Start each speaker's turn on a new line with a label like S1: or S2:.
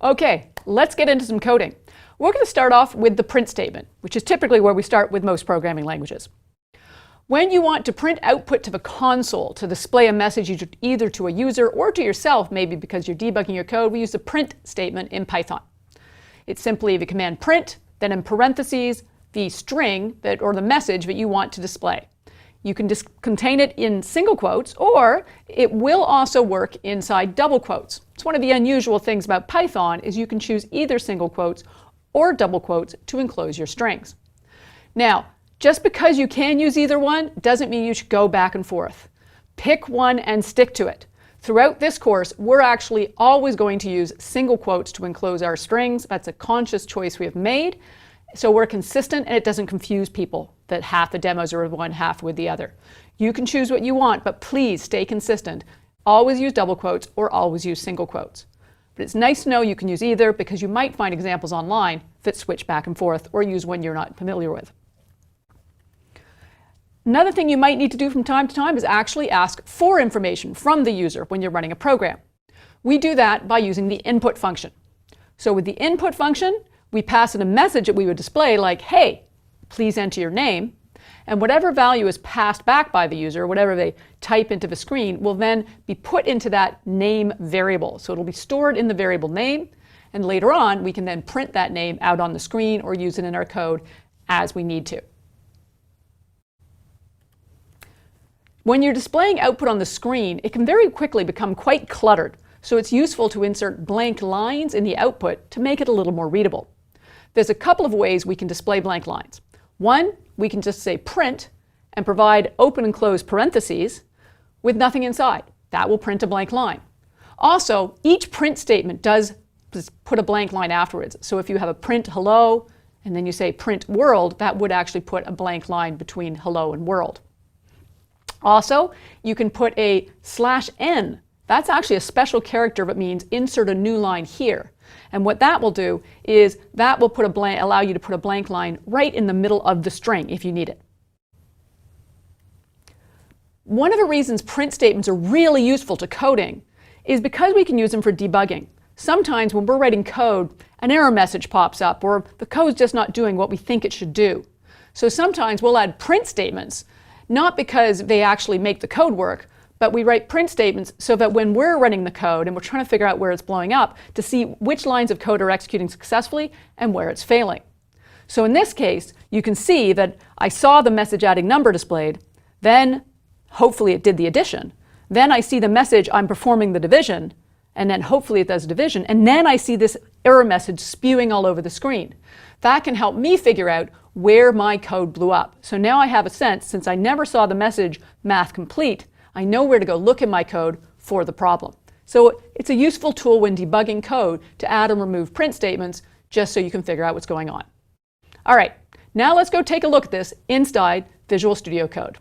S1: Okay, let's get into some coding. We're going to start off with the print statement, which is typically where we start with most programming languages. When you want to print output to the console to display a message either to a user or to yourself, maybe because you're debugging your code, we use the print statement in Python. It's simply the command print, then in parentheses, the string or the message that you want to display. You can just contain it in single quotes, or it will also work inside double quotes. It's one of the unusual things about Python is you can choose either single quotes or double quotes to enclose your strings. Now, just because you can use either one doesn't mean you should go back and forth. Pick one and stick to it. Throughout this course, we're actually always going to use single quotes to enclose our strings. That's a conscious choice we have made. So we're consistent and it doesn't confuse people that half the demos are with one, half with the other. You can choose what you want, but please stay consistent. Always use double quotes or always use single quotes. But it's nice to know you can use either because you might find examples online that switch back and forth or use one you're not familiar with. Another thing you might need to do from time to time is actually ask for information from the user when you're running a program. We do that by using the input function. So with the input function, we pass in a message that we would display like, hey, please enter your name. And whatever value is passed back by the user, whatever they type into the screen, will then be put into that name variable. So it'll be stored in the variable name. And later on, we can then print that name out on the screen or use it in our code as we need to. When you're displaying output on the screen, it can very quickly become quite cluttered. So it's useful to insert blank lines in the output to make it a little more readable. There's a couple of ways we can display blank lines. One, we can just say print and provide open and close parentheses with nothing inside. That will print a blank line. Also, each print statement does put a blank line afterwards. So if you have a print hello and then you say print world, that would actually put a blank line between hello and world. Also, you can put a /n. That's actually a special character that means insert a new line here. And what that will do is that will allow you to put a blank line right in the middle of the string if you need it. One of the reasons print statements are really useful to coding is because we can use them for debugging. Sometimes when we're writing code, an error message pops up or the code's just not doing what we think it should do. So sometimes we'll add print statements, not because they actually make the code work, but we write print statements so that when we're running the code and we're trying to figure out where it's blowing up, to see which lines of code are executing successfully and where it's failing. So in this case, you can see that I saw the message adding number displayed, then hopefully it did the addition. Then I see the message I'm performing the division, and then hopefully it does division, and then I see this error message spewing all over the screen. That can help me figure out where my code blew up. So now I have a sense, since I never saw the message math complete, I know where to go look in my code for the problem. So it's a useful tool when debugging code to add and remove print statements just so you can figure out what's going on. All right, now let's go take a look at this inside Visual Studio Code.